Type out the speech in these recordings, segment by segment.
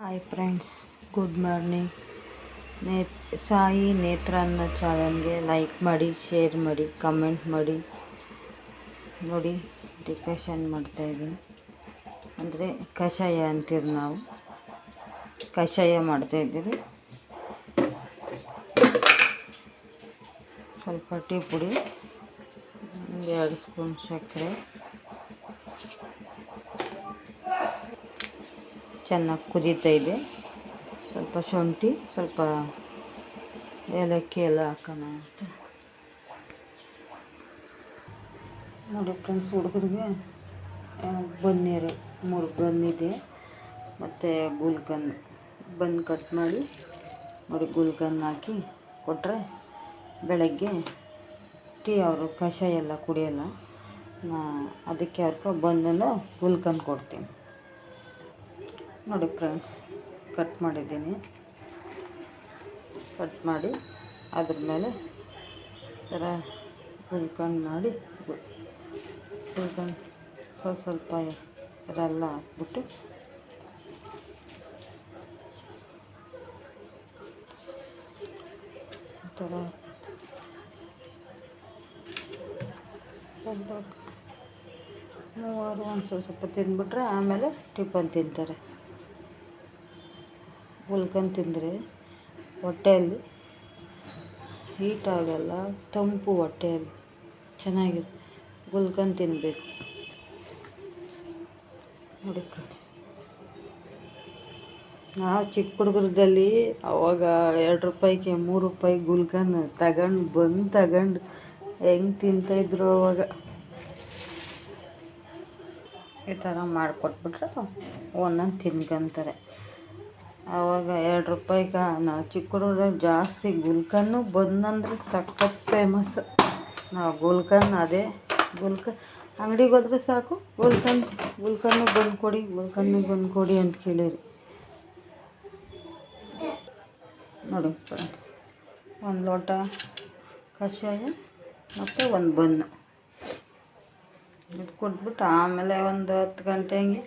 Hi friends, good morning. Sai ನೇತ್ರ ಅನ್ನೋ ಚಾನಲ್ಗೆ ಲೈಕ್ ಮಾಡಿ, ಶೇರ್ ಮಾಡಿ, ಕಮೆಂಟ್ ಮಾಡಿ. ನೋಡಿ, ಡಿಕಷನ್ ಮಾಡ್ತಾಯಿದ್ದೀನಿ. ಅಂದರೆ ಕಷಾಯ ಅಂತೀರಿ ನಾವು. ಕಷಾಯ ಮಾಡ್ತಾಯಿದ್ದೀರಿ. ಸ್ವಲ್ಪ ಟೀ ಪುಡಿ, 2 ಸ್ಪೂನ್ ಸಕ್ಕರೆ, ಚೆನ್ನಾಗಿ ಕುದೀತಾ ಇದೆ. ಸ್ವಲ್ಪ ಶುಂಠಿ, ಸ್ವಲ್ಪ ಏಲಕ್ಕಿ ಎಲ್ಲ ಹಾಕೋಣ ಅಂತ. ನೋಡಿ ಫ್ರೆಂಡ್ಸ್, ಹುಡುಗರಿಗೆ ಬನ್ನೀರು 3 ಬನ್ನಿದೆ, ಮತ್ತು ಬನ್ ಕಟ್ ಮಾಡಿ ನೋಡಿ ಗುಲ್ಕನ್ ಹಾಕಿ ಕೊಟ್ಟರೆ ಬೆಳಗ್ಗೆ ಟೀ ಅವರು ಕಷಾಯ ಎಲ್ಲ ಕುಡಿಯೋಲ್ಲ. ಅದಕ್ಕೆ ಅವ್ರಿಗೆ ಬನ್ನನ್ನು ಗುಲ್ಕನ್ ಕೊಡ್ತೀನಿ. ನೋಡಿ ಫ್ರೆಂಡ್ಸ್, ಕಟ್ ಮಾಡಿದ್ದೀನಿ. ಕಟ್ ಮಾಡಿ ಅದ್ರ ಮೇಲೆ ಥರ ಗುಲ್ಕನ್ ಮಾಡಿ ಗುಲ್ಕನ್ ಸ್ವಲ್ಪ ಥರ ಎಲ್ಲ ಹಾಕ್ಬಿಟ್ಟು ಥರ ಮೂವರು ಸ್ವಲ್ಪ ತಿಂದ್ಬಿಟ್ರೆ ಆಮೇಲೆ ಟಿಫನ್ ತಿಂತಾರೆ. ಗುಲ್ಕನ್ ತಿಂದರೆ ಹೊಟ್ಟೆಯಲ್ಲಿ ಹೀಟ್ ಆಗೋಲ್ಲ, ತಂಪು ಹೊಟ್ಟೆಯಲ್ಲಿ ಚೆನ್ನಾಗಿರುತ್ತೆ. ಗುಲ್ಕನ್ ತಿನ್ನಬೇಕು. ನೋಡಿ ಫ್ರೆಂಡ್ಸ್, ನಾವು ಚಿಕ್ಕ ಹುಡುಗರದಲ್ಲಿ ಅವಾಗ 2 ರೂಪಾಯಿಗೆ 3 ರೂಪಾಯಿ ಗುಲ್ಕನ್ ತಗೊಂಡು ಹೆಂಗೆ ತಿಂತಾಯಿದ್ರು. ಅವಾಗ ಈ ಥರ ಮಾಡಿಕೊಟ್ಬಿಟ್ರೆ ಒಂದೊಂದು ತಿನ್ಕೊಂತಾರೆ. ಆವಾಗ 2 ರೂಪಾಯಿಗೆ ನಾವು ಚಿಕ್ಕ ಹುಡುಗರಾಗ ಜಾಸ್ತಿ ಗುಲ್ಕನ್ನು ಬಂದಂದ್ರೆ ಸಖತ್ ಫೇಮಸ್. ನಾವು ಗುಲ್ಕನ್ ಅಂಗಡಿಗೆ ಹೋದ್ರೆ ಸಾಕು, ಗುಲ್ಕನ್ನು ಬಂದು ಕೊಡಿ ಅಂತ ಕೇಳಿರಿ. ನೋಡಿ ಫ್ರೆಂಡ್ಸ್, 1 ಲೋಟ ಕಷಾಯ ಮತ್ತು 1 ಬನ್ನು ಇದು ಕೊಟ್ಬಿಟ್ಟು ಆಮೇಲೆ ಒಂದು 10 ಗಂಟೆ ಹಂಗೆ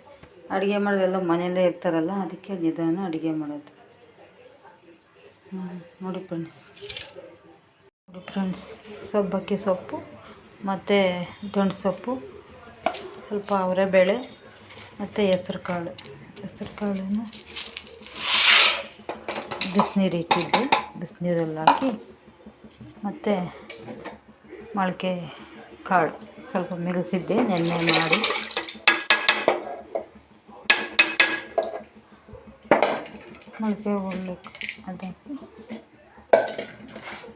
ಅಡುಗೆ ಮಾಡೋದೆಲ್ಲ ಮನೆಯಲ್ಲೇ ಇರ್ತಾರಲ್ಲ, ಅದಕ್ಕೆ ನಿಧಾನ ಅಡುಗೆ ಮಾಡೋದು. ನೋಡಿ ಫ್ರೆಂಡ್ಸ್, ಸಬ್ಬಕ್ಕಿ ಸೊಪ್ಪು ಮತ್ತು ದಂಟು ಸೊಪ್ಪು, ಸ್ವಲ್ಪ ಅವರೆಬೇಳೆ ಮತ್ತು ಹೆಸ್ರು ಕಾಳನ್ನು ಬಿಸಿನೀರು ಇಟ್ಟಿದ್ದೆ, ಬಿಸಿನೀರಲ್ಲಿ ಹಾಕಿ ಮತ್ತು ಮೊಳಕೆ ಕಾಳು ಸ್ವಲ್ಪ ಮಿಗಿಸಿದ್ದೆ ನೆನ್ನೆ ಮಾಡಿ. ಮೊಳಕೆ ಉಳ್ಳಿಕ್ಕೆ ಅದಾಕಿ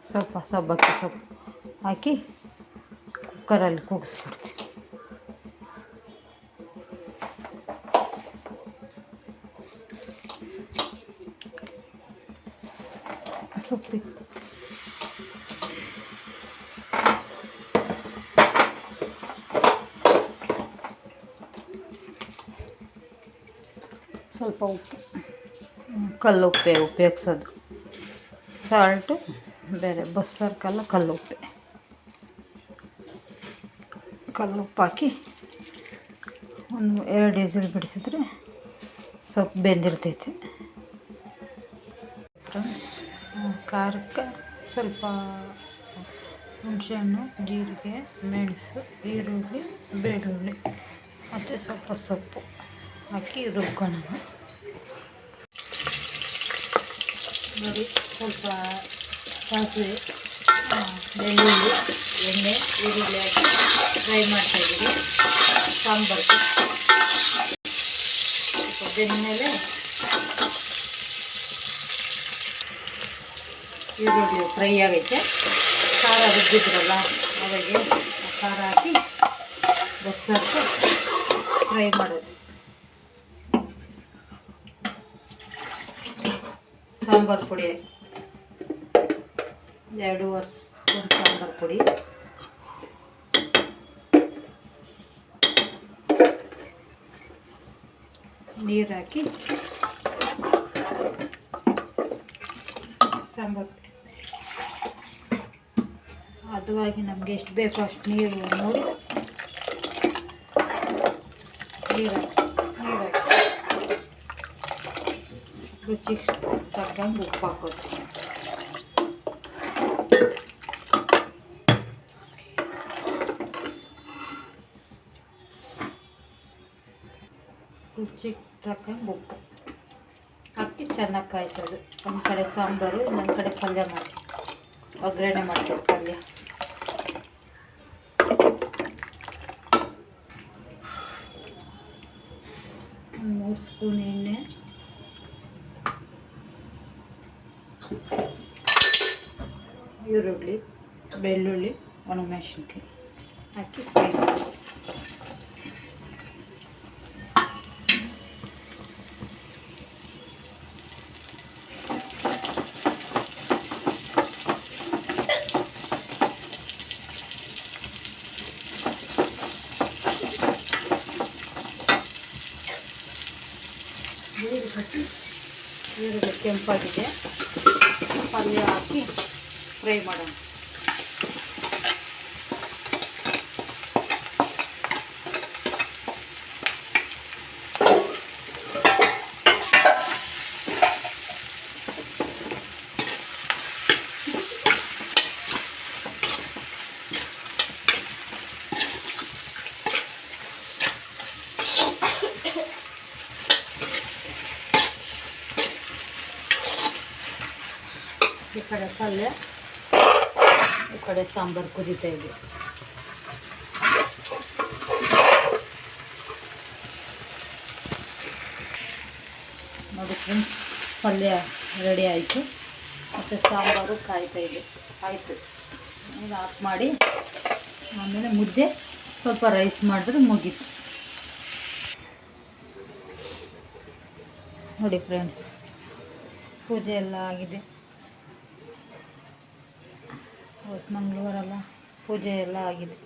ಸ್ವಲ್ಪ ಸಬ್ಬಕ್ಕಿ ಸೊಪ್ಪು ಹಾಕಿ ಕುಕ್ಕರಲ್ಲಿ ಕೂಗಿಸ್ಬಿಡ್ತೀವಿ. ಸೊಪ್ಪು ಸ್ವಲ್ಪ ಉಪ್ಪು, ಕಲ್ಲುಪ್ಪೆ ಉಪಯೋಗಿಸೋದು. ಸಾಲ್ಟು ಬೇರೆ, ಬಸ್ಸಾರ್ಕಲ್ಲ, ಕಲ್ಲುಪ್ಪೆ ಹಾಕಿ ಒಂದು 2 ವಿಸಿಲ್ ಬಿಡಿಸಿದ್ರೆ ಸೊಪ್ಪು ಬೆಂದಿರ್ತೈತೆ. ಫ್ರೆಂಡ್ಸ್, ಖಾರಕ್ಕೆ ಸ್ವಲ್ಪ ಹುಣಸೆಹಣ್ಣು, ಜೀರಿಗೆ, ಮೆಣಸು, ಈರುಳ್ಳಿ, ಬೆಳ್ಳುಳ್ಳಿ ಮತ್ತು ಸ್ವಲ್ಪ ಸೊಪ್ಪು ಹಾಕಿ ರುಬ್ಕೊಳ್ಳೋಣ. ನೋಡಿ, ಸ್ವಲ್ಪ ಸಾಸಿವೆ, ಬೆಳ್ಳುಳ್ಳಿ, ಎಣ್ಣೆ, ಈರುಳ್ಳಿ ಹಾಕಿ ಫ್ರೈ ಮಾಡ್ತಾಯಿದ್ದೀವಿ. ಸಾಂಬಾರು ಸ್ವಲ್ಪ ಬೆಂದಮೇಲೆ ಈರುಳ್ಳಿ ಫ್ರೈ ಆಗೈತೆ. ಖಾರ ರುಬ್ಬಿದ್ರಲ್ಲ ಅವಾಗೆ ಖಾರ ಹಾಕಿ ಬಸ್ಸಾರು ಫ್ರೈ ಮಾಡೋದು. ಸಾಂಬಾರು ಪುಡಿ 2.5 ಸ್ಪೂನ್ ಸಾಂಬಾರು ಪುಡಿ, ನೀರು ಹಾಕಿ ಸಾಂಬಾರು ಪುಡಿ ಹದವಾಗಿ ನಮಗೆ ಎಷ್ಟು ಬೇಕೋ ಅಷ್ಟು ನೀರು ನೋಡಿ ನೀರು ಹಾಕಿ ರುಚಿಗೆ ತಕ್ಕಂಗೆ ಉಪ್ಪು ಹಾಕೋದು. ರುಚಿಗೆ ತಕ್ಕಂಗೆ ಉಪ್ಪು ಹಾಕಿ ಚೆನ್ನಾಗಿ ಕಾಯಿಸೋದು. ಒಂದು ಕಡೆ ಸಾಂಬಾರು, ಇನ್ನೊಂದು ಕಡೆ ಪಲ್ಯ ಮಾಡಿ ಒಗ್ಗರಣೆ ಮಾಡ್ತೀವಿ. ಪಲ್ಯ 3 ಸ್ಪೂನ್ ಎಣ್ಣೆ, ಈರುಳ್ಳಿ, ಬೆಳ್ಳುಳ್ಳಿ, ಒಣಮೆಣಸಿನ್ಕಾಯಿ ಹಾಕಿ ಫ್ರೈ ಮಾಡಿ. ಈರುಳ್ಳಿ ಕೆಂಪಾಗಿದೆ, ಪಲ್ಯ ಹಾಕಿ ಫ್ರೈ ಮಾಡೋಣ. ಈ ಕಡೆ ಪಲ್ಯ, ಈ ಕಡೆ ಸಾಂಬಾರು ಕುದೀತಾ ಇದೆ. ನೋಡಿ ಫ್ರೆಂಡ್ಸ್, ಪಲ್ಯ ರೆಡಿ ಆಯಿತು ಮತ್ತು ಸಾಂಬಾರು ಕಾಯ್ತಾ ಇದೆ. ಆಯಿತು, ಈಗ ಆಫ್ ಮಾಡಿ ಆಮೇಲೆ ಮುದ್ದೆ ಸ್ವಲ್ಪ ರೈಸ್ ಮಾಡಿದ್ರೆ ಮುಗೀತು. ನೋಡಿ ಫ್ರೆಂಡ್ಸ್, ಪೂಜೆ ಎಲ್ಲ ಆಗಿದೆ. ಇವತ್ತು ಮಂಗಳವಾರ ಅಲ್ಲ, ಪೂಜೆ ಎಲ್ಲ ಆಗಿದೆ.